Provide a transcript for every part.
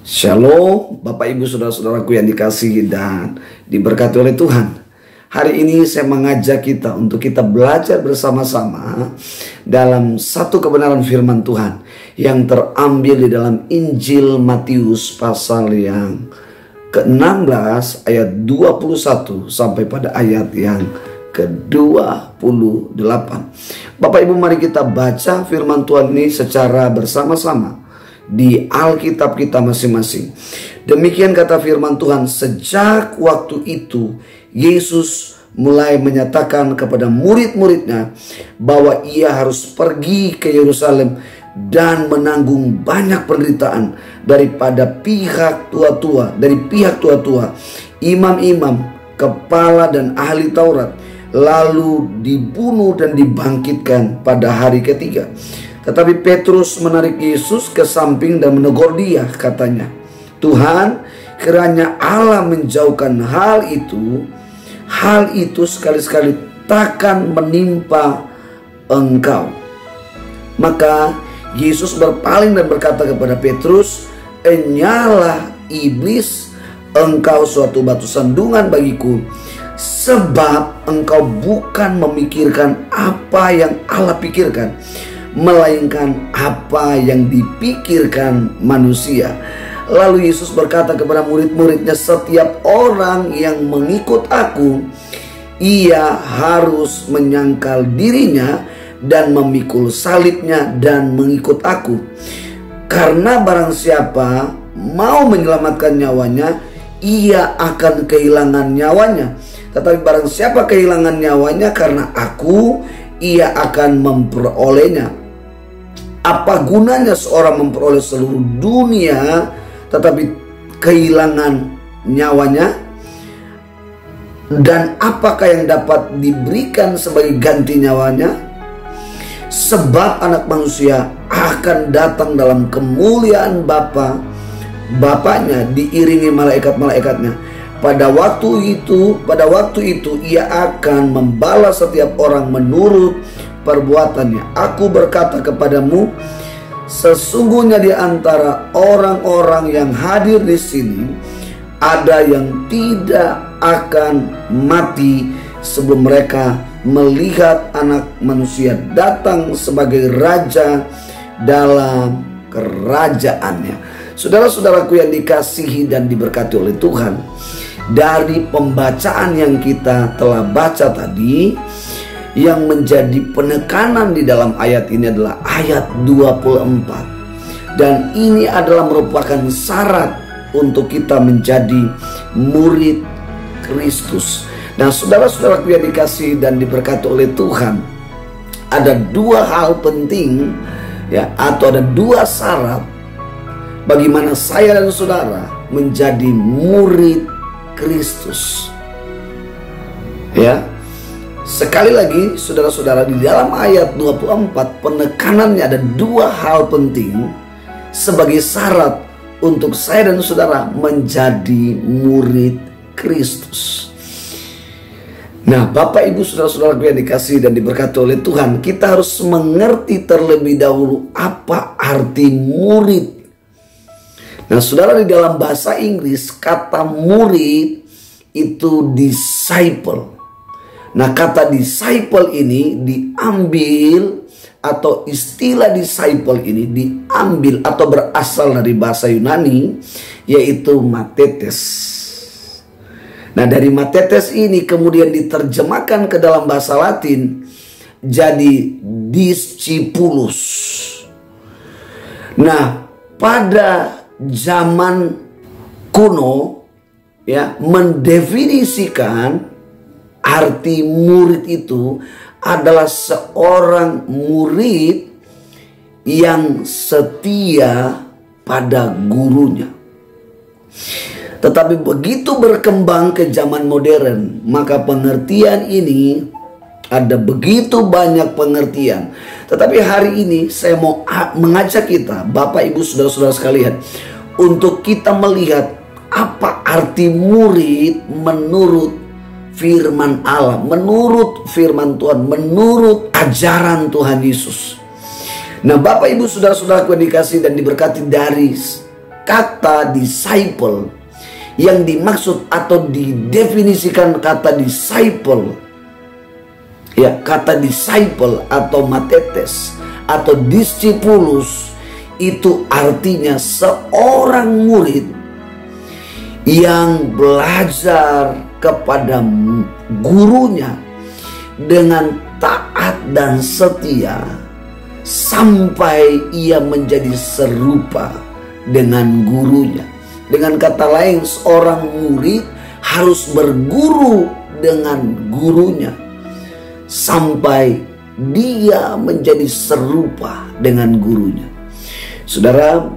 Shalom Bapak Ibu Saudara-saudaraku yang dikasihi dan diberkati oleh Tuhan. Hari ini saya mengajak kita untuk kita belajar bersama-sama dalam satu kebenaran firman Tuhan yang terambil di dalam Injil Matius pasal yang ke-16 ayat 21 sampai pada ayat yang ke-28. Bapak Ibu, mari kita baca firman Tuhan ini secara bersama-sama di Alkitab kita masing-masing. Demikian kata firman Tuhan, sejak waktu itu Yesus mulai menyatakan kepada murid-muridnya bahwa ia harus pergi ke Yerusalem dan menanggung banyak penderitaan dari pihak tua-tua, imam-imam, kepala dan ahli Taurat, lalu dibunuh dan dibangkitkan pada hari ketiga. Tetapi Petrus menarik Yesus ke samping dan menegur dia, katanya, "Tuhan, kiranya Allah menjauhkan hal itu sekali-sekali takkan menimpa engkau." Maka Yesus berpaling dan berkata kepada Petrus, "Enyalah iblis, engkau suatu batu sandungan bagiku, sebab engkau bukan memikirkan apa yang Allah pikirkan, melainkan apa yang dipikirkan manusia." Lalu Yesus berkata kepada murid-muridnya, "Setiap orang yang mengikut aku, ia harus menyangkal dirinya dan memikul salibnya dan mengikut aku. Karena barang siapa mau menyelamatkan nyawanya, ia akan kehilangan nyawanya. Tetapi barang siapa kehilangan nyawanya karena aku, ia akan memperolehnya. Apa gunanya seorang memperoleh seluruh dunia tetapi kehilangan nyawanya? Dan apakah yang dapat diberikan sebagai ganti nyawanya? Sebab Anak Manusia akan datang dalam kemuliaan Bapaknya diiringi malaikat-malaikatnya. Pada waktu itu ia akan membalas setiap orang menurut perbuatannya. Aku berkata kepadamu, sesungguhnya di antara orang-orang yang hadir di sini ada yang tidak akan mati sebelum mereka melihat Anak Manusia datang sebagai Raja dalam kerajaannya." Saudara-saudaraku yang dikasihi dan diberkati oleh Tuhan, dari pembacaan yang kita telah baca tadi, yang menjadi penekanan di dalam ayat ini adalah ayat 24. Dan ini adalah merupakan syarat untuk kita menjadi murid Kristus. Nah, saudara-saudaraku yang dikasihi dan diberkati oleh Tuhan, ada dua hal penting atau ada dua syarat bagaimana saya dan saudara menjadi murid Kristus. Sekali lagi saudara-saudara, di dalam ayat 24 penekanannya ada dua hal penting sebagai syarat untuk saya dan saudara menjadi murid Kristus. Nah, Bapak Ibu saudara-saudaraku yang dikasihi dan diberkati oleh Tuhan, kita harus mengerti terlebih dahulu apa arti murid. Nah, saudara, di dalam bahasa Inggris kata murid itu disciple. Nah, kata disciple ini diambil, atau istilah disciple ini diambil atau berasal dari bahasa Yunani, yaitu matetes. Nah, dari matetes ini kemudian diterjemahkan ke dalam bahasa Latin jadi discipulus. Nah, pada zaman kuno mendefinisikan arti murid itu adalah seorang murid yang setia pada gurunya. Tetapi begitu berkembang ke zaman modern, maka pengertian ini ada begitu banyak pengertian. Tetapi hari ini saya mau mengajak kita, Bapak Ibu saudara-saudara sekalian, untuk kita melihat apa arti murid menurut firman Allah, menurut firman Tuhan, menurut ajaran Tuhan Yesus. Nah, Bapak Ibu saudara-saudaraku yang dikasihi dan diberkati, dari kata disciple, yang dimaksud atau didefinisikan kata disciple, ya, kata disciple atau matetes atau discipulus itu artinya seorang murid yang belajar kepada gurunya dengan taat dan setia sampai ia menjadi serupa dengan gurunya. Dengan kata lain, seorang murid harus berguru dengan gurunya sampai dia menjadi serupa dengan gurunya. Saudara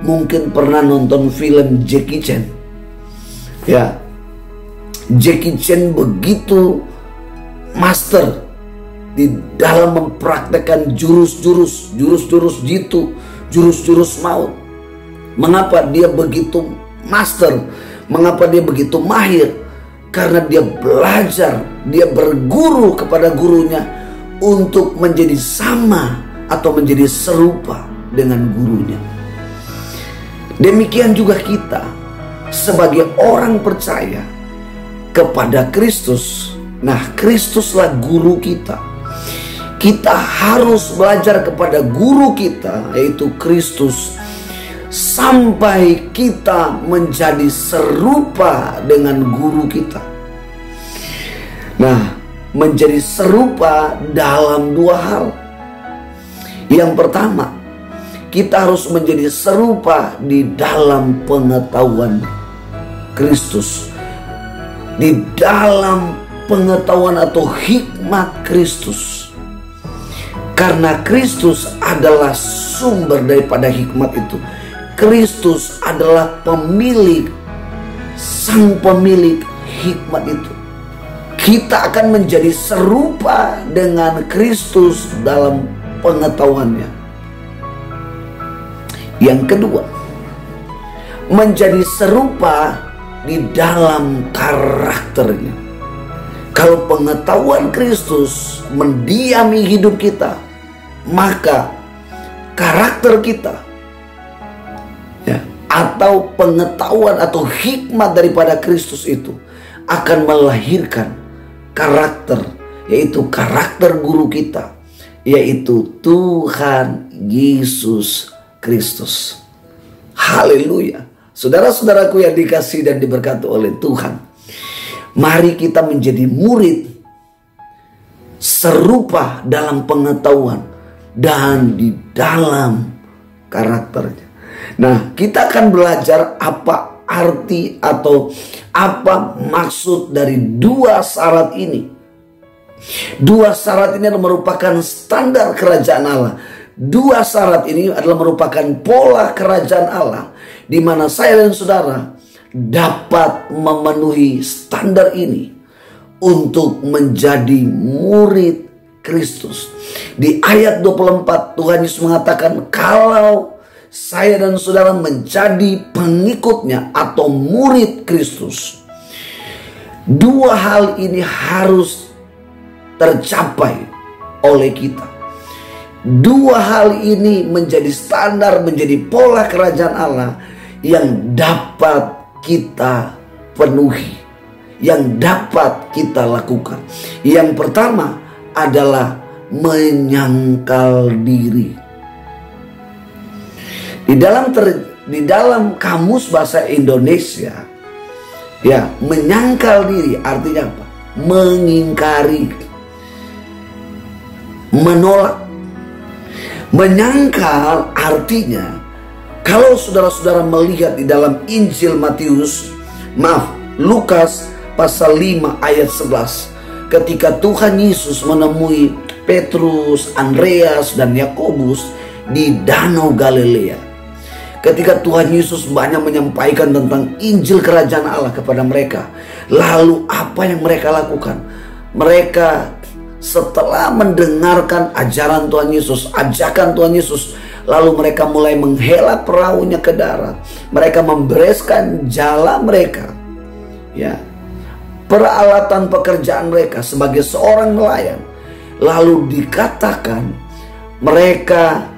mungkin pernah nonton film Jackie Chan. Ya, Jackie Chan begitu master di dalam mempraktekkan jurus-jurus jitu, jurus-jurus maut. Mengapa dia begitu master? Mengapa dia begitu mahir? Karena dia belajar, dia berguru kepada gurunya untuk menjadi sama atau menjadi serupa dengan gurunya. Demikian juga kita sebagai orang percaya kepada Kristus. Nah, Kristuslah guru kita. Kita harus belajar kepada guru kita, yaitu Kristus, sampai kita menjadi serupa dengan guru kita. Nah, menjadi serupa dalam dua hal. Yang pertama, kita harus menjadi serupa di dalam pengetahuan Kristus, di dalam pengetahuan atau hikmat Kristus. Karena Kristus adalah sumber daripada hikmat itu. Kristus adalah pemilik, sang pemilik hikmat itu. Kita akan menjadi serupa dengan Kristus dalam pengetahuannya. Yang kedua, menjadi serupa di dalam karakternya. Kalau pengetahuan Kristus mendiami hidup kita, maka karakter kita, ya, atau pengetahuan atau hikmat daripada Kristus itu akan melahirkan karakter, yaitu karakter guru kita, yaitu Tuhan Yesus Kristus. Haleluya. Saudara-saudaraku yang dikasihi dan diberkati oleh Tuhan, mari kita menjadi murid serupa dalam pengetahuan dan di dalam karakternya. Nah, kita akan belajar apa arti atau apa maksud dari dua syarat ini. Dua syarat ini adalah merupakan standar kerajaan Allah. Dua syarat ini adalah merupakan pola kerajaan Allah, di mana saya dan saudara dapat memenuhi standar ini untuk menjadi murid Kristus. Di ayat 24 Tuhan Yesus mengatakan, kalau saya dan saudara menjadi pengikutnya atau murid Kristus, dua hal ini harus tercapai oleh kita. Dua hal ini menjadi standar, menjadi pola kerajaan Allah yang dapat kita penuhi, yang dapat kita lakukan. Yang pertama adalah menyangkal diri. Di dalam kamus bahasa Indonesia, ya, menyangkal diri artinya apa? Mengingkari, menolak. Menyangkal artinya, kalau saudara-saudara melihat di dalam Injil Lukas pasal 5 ayat 11, ketika Tuhan Yesus menemui Petrus, Andreas, dan Yakobus di Danau Galilea. Ketika Tuhan Yesus banyak menyampaikan tentang Injil Kerajaan Allah kepada mereka, lalu apa yang mereka lakukan? Mereka setelah mendengarkan ajaran Tuhan Yesus, ajakan Tuhan Yesus, lalu mereka mulai menghela perahunya ke darat. Mereka membereskan jala mereka, ya, peralatan pekerjaan mereka sebagai seorang nelayan. Lalu dikatakan mereka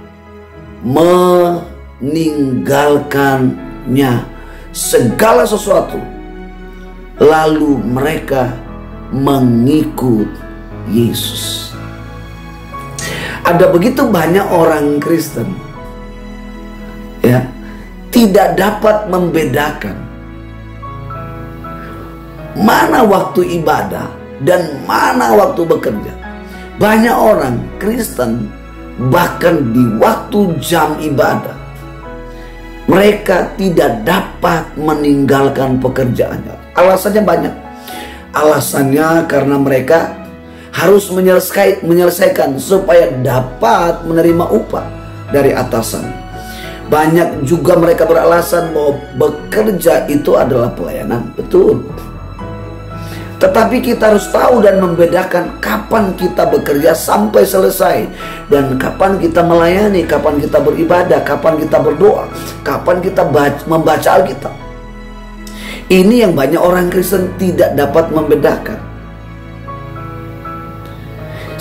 meninggalkan Bapaknya segala sesuatu. Lalu mereka mengikut Yesus. Ada begitu banyak orang Kristen ya, tidak dapat membedakan mana waktu ibadah dan mana waktu bekerja. Banyak orang Kristen bahkan di waktu jam ibadah mereka tidak dapat meninggalkan pekerjaannya. Alasannya banyak. Alasannya karena mereka harus menyelesaikan supaya dapat menerima upah dari atasan. Banyak juga mereka beralasan bahwa bekerja itu adalah pelayanan. Betul. Tetapi kita harus tahu dan membedakan kapan kita bekerja sampai selesai, dan kapan kita melayani, kapan kita beribadah, kapan kita berdoa, kapan kita membaca Alkitab. Ini yang banyak orang Kristen tidak dapat membedakan.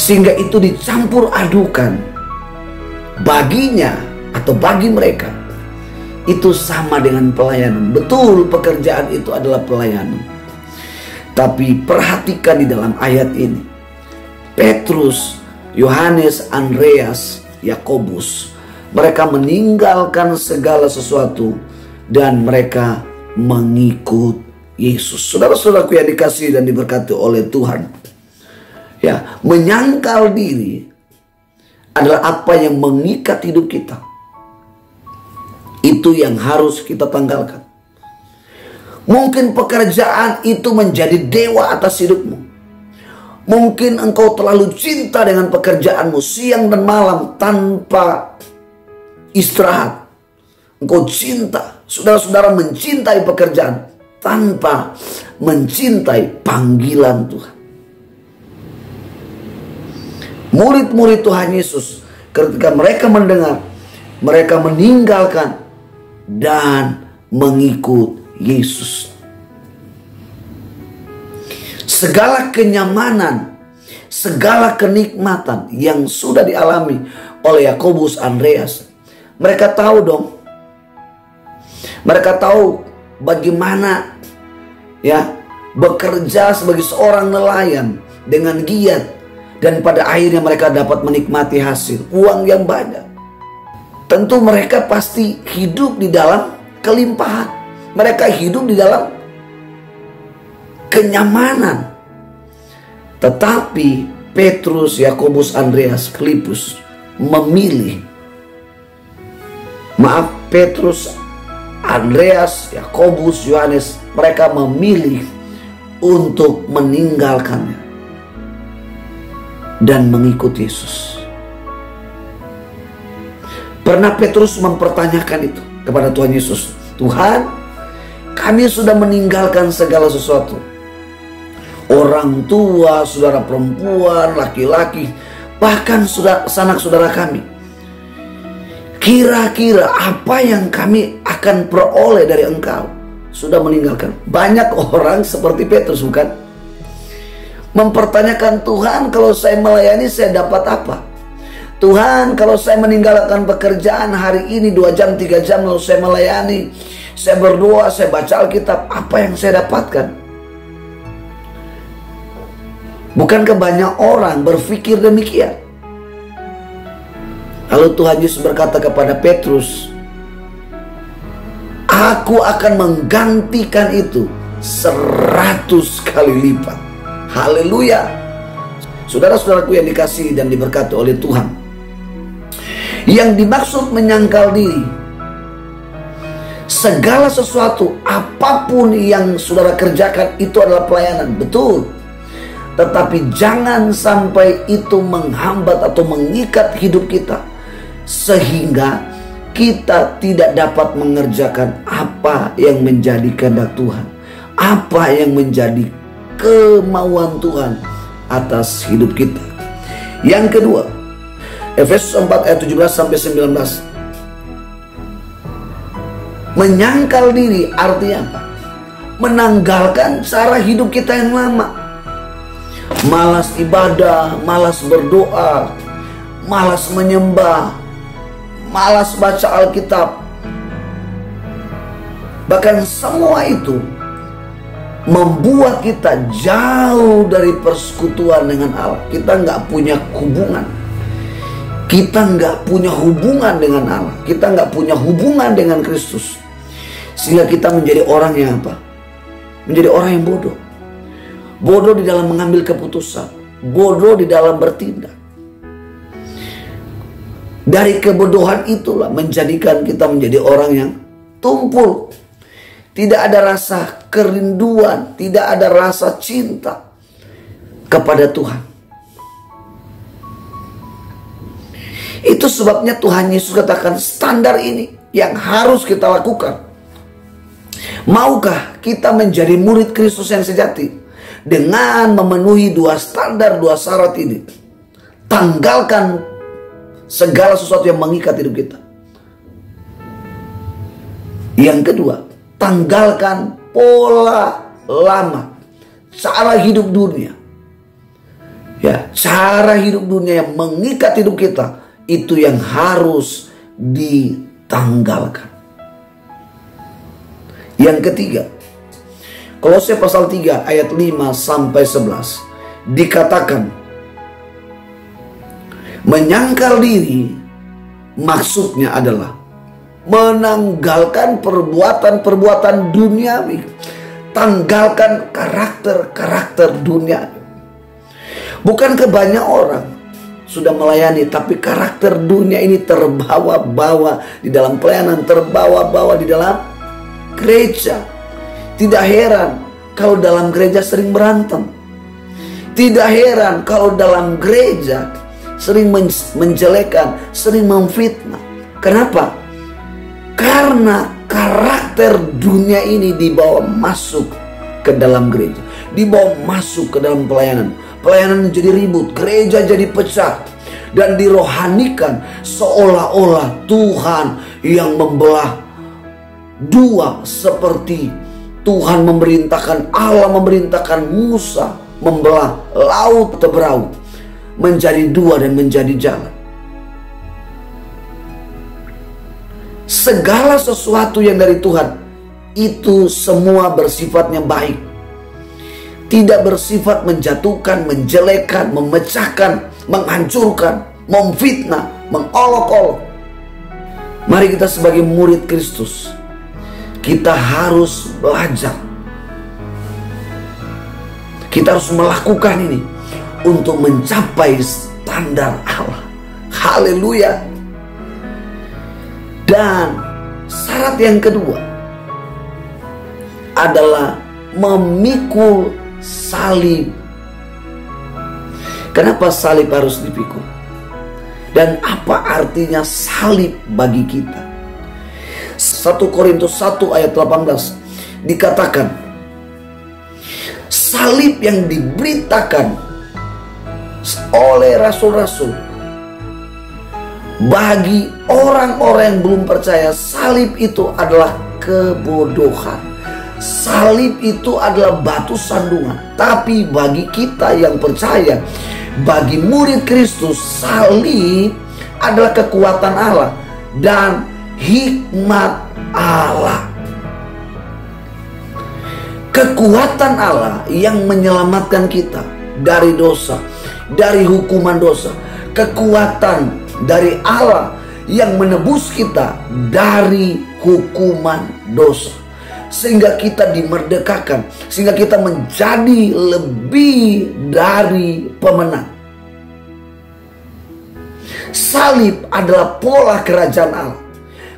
Sehingga itu dicampur adukan. Baginya atau bagi mereka itu sama dengan pelayanan. Betul, pekerjaan itu adalah pelayanan. Tapi perhatikan di dalam ayat ini, Petrus, Yohanes, Andreas, Yakobus, mereka meninggalkan segala sesuatu dan mereka mengikut Yesus. Saudara-saudaraku yang dikasihi dan diberkati oleh Tuhan, ya, menyangkal diri adalah apa yang mengikat hidup kita. Itu yang harus kita tanggalkan. Mungkin pekerjaan itu menjadi dewa atas hidupmu. Mungkin engkau terlalu cinta dengan pekerjaanmu siang dan malam tanpa istirahat. Engkau cinta, saudara-saudara mencintai pekerjaan tanpa mencintai panggilan Tuhan. Murid-murid Tuhan Yesus ketika mereka mendengar, mereka meninggalkan dan mengikut Yesus. Segala kenyamanan, segala kenikmatan yang sudah dialami oleh Yakobus, Andreas, mereka tahu dong. Mereka tahu bagaimana ya bekerja sebagai seorang nelayan dengan giat, dan pada akhirnya mereka dapat menikmati hasil uang yang banyak. Tentu mereka pasti hidup di dalam kelimpahan. Mereka hidup di dalam kenyamanan. Tetapi Petrus, Yakobus, Andreas, Filipus memilih. Petrus, Andreas, Yakobus, Yohanes, mereka memilih untuk meninggalkannya dan mengikut Yesus. Pernah Petrus mempertanyakan itu kepada Tuhan Yesus, Tuhan, kami sudah meninggalkan segala sesuatu. Orang tua, saudara perempuan, laki-laki, bahkan sanak saudara kami. Kira-kira apa yang kami akan peroleh dari engkau? Sudah meninggalkan. Banyak orang seperti Petrus, bukan? Mempertanyakan, Tuhan, kalau saya melayani saya dapat apa? Tuhan, kalau saya meninggalkan pekerjaan hari ini 2 jam, 3 jam, lalu saya melayani, saya berdoa, saya baca Alkitab, apa yang saya dapatkan? Bukankah banyak orang berpikir demikian? Lalu Tuhan Yesus berkata kepada Petrus, aku akan menggantikan itu 100 kali lipat. Haleluya. Saudara-saudaraku yang dikasihi dan diberkati oleh Tuhan, yang dimaksud menyangkal diri, segala sesuatu, apapun yang saudara kerjakan itu adalah pelayanan, betul. Tetapi jangan sampai itu menghambat atau mengikat hidup kita, sehingga kita tidak dapat mengerjakan apa yang menjadi kehendak Tuhan, apa yang menjadi kemauan Tuhan atas hidup kita. Yang kedua, Efesus 4 ayat 17 sampai 19. Menyangkal diri artinya apa? Menanggalkan cara hidup kita yang lama. Malas ibadah, malas berdoa, malas menyembah, malas baca Alkitab. Bahkan semua itu membuat kita jauh dari persekutuan dengan Allah. Kita nggak punya hubungan. Kita nggak punya hubungan dengan Allah. Kita nggak punya hubungan dengan Kristus. Sehingga kita menjadi orang yang apa? Menjadi orang yang bodoh. Bodoh di dalam mengambil keputusan. Bodoh di dalam bertindak. Dari kebodohan itulah menjadikan kita menjadi orang yang tumpul. Tidak ada rasa kerinduan, tidak ada rasa cinta kepada Tuhan. Itu sebabnya Tuhan Yesus katakan standar ini yang harus kita lakukan. Maukah kita menjadi murid Kristus yang sejati dengan memenuhi dua standar, dua syarat ini? Tanggalkan segala sesuatu yang mengikat hidup kita. Yang kedua, tanggalkan pola lama, cara hidup dunia. Ya, cara hidup dunia yang mengikat hidup kita, itu yang harus ditanggalkan. Yang ketiga, Kolose pasal 3 ayat 5 sampai 11 dikatakan, menyangkal diri maksudnya adalah menanggalkan perbuatan-perbuatan duniawi. Tanggalkan karakter-karakter dunia. Bukankah banyak orang sudah melayani, tapi karakter dunia ini terbawa-bawa di dalam pelayanan, terbawa-bawa di dalam gereja. Tidak heran kalau dalam gereja sering berantem. Tidak heran kalau dalam gereja sering menjelekan, sering memfitnah. Kenapa? Karena karakter dunia ini dibawa masuk ke dalam gereja, dibawa masuk ke dalam pelayanan. Pelayanan jadi ribut, gereja jadi pecah, dan dirohanikan seolah-olah Tuhan yang membelah dua, seperti Tuhan memerintahkan, Allah memerintahkan Musa membelah laut Teberau menjadi dua dan menjadi jalan. Segala sesuatu yang dari Tuhan itu semua bersifatnya baik. Tidak bersifat menjatuhkan, menjelekkan, memecahkan, menghancurkan, memfitnah, mengolok-olok. Mari kita sebagai murid Kristus, kita harus belajar. Kita harus melakukan ini untuk mencapai standar Allah. Haleluya. Dan syarat yang kedua adalah memikul salib. Kenapa salib harus dipikul? Dan apa artinya salib bagi kita? 1 Korintus 1 ayat 18 dikatakan, salib yang diberitakan oleh rasul-rasul bagi orang-orang yang belum percaya, salib itu adalah kebodohan. Salib itu adalah batu sandungan. Tapi bagi kita yang percaya, bagi murid Kristus, salib adalah kekuatan Allah dan hikmat Allah. Kekuatan Allah yang menyelamatkan kita dari dosa, dari hukuman dosa. Kekuatan dari Allah yang menebus kita dari hukuman dosa, sehingga kita dimerdekakan, sehingga kita menjadi lebih dari pemenang. Salib adalah pola kerajaan Allah.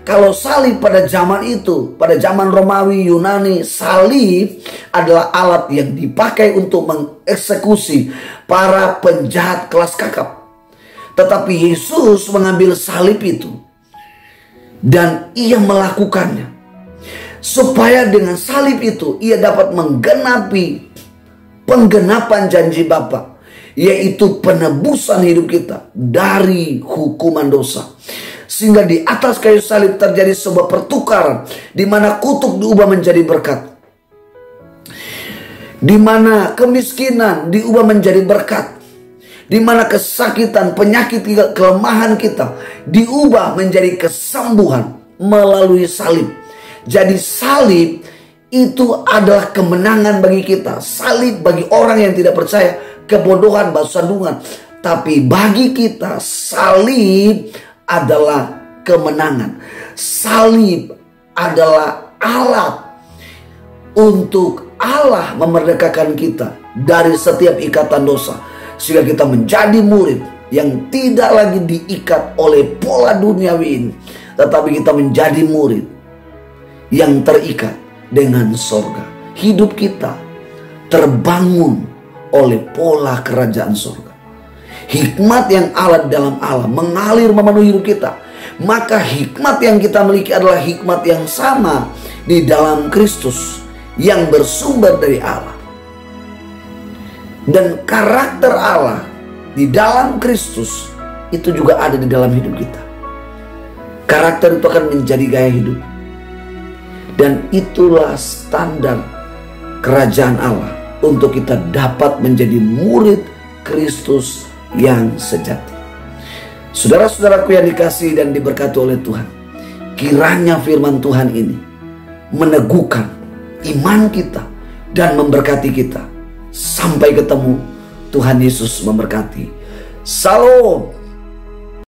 Kalau salib pada zaman itu, pada zaman Romawi, Yunani, salib adalah alat yang dipakai untuk mengeksekusi para penjahat kelas kakap. Tetapi Yesus mengambil salib itu dan ia melakukannya, supaya dengan salib itu ia dapat menggenapi penggenapan janji Bapa, yaitu penebusan hidup kita dari hukuman dosa. Sehingga di atas kayu salib terjadi sebuah pertukaran, di mana kutuk diubah menjadi berkat, di mana kemiskinan diubah menjadi berkat, di mana kesakitan, penyakit, kelemahan kita diubah menjadi kesembuhan melalui salib. Jadi salib itu adalah kemenangan bagi kita. Salib bagi orang yang tidak percaya kebodohan, batu sandungan. Tapi bagi kita salib adalah kemenangan. Salib adalah alat untuk Allah memerdekakan kita dari setiap ikatan dosa, sehingga kita menjadi murid yang tidak lagi diikat oleh pola duniawi ini, tetapi kita menjadi murid yang terikat dengan sorga. Hidup kita terbangun oleh pola kerajaan sorga. Hikmat yang Allah dalam Allah mengalir memenuhi hidup kita. Maka hikmat yang kita miliki adalah hikmat yang sama di dalam Kristus, yang bersumber dari Allah. Dan karakter Allah di dalam Kristus itu juga ada di dalam hidup kita. Karakter itu akan menjadi gaya hidup. Dan itulah standar kerajaan Allah untuk kita dapat menjadi murid Kristus yang sejati. Saudara-saudaraku yang dikasihi dan diberkati oleh Tuhan, kiranya firman Tuhan ini meneguhkan iman kita dan memberkati kita. Sampai ketemu. Tuhan Yesus memberkati. Salam.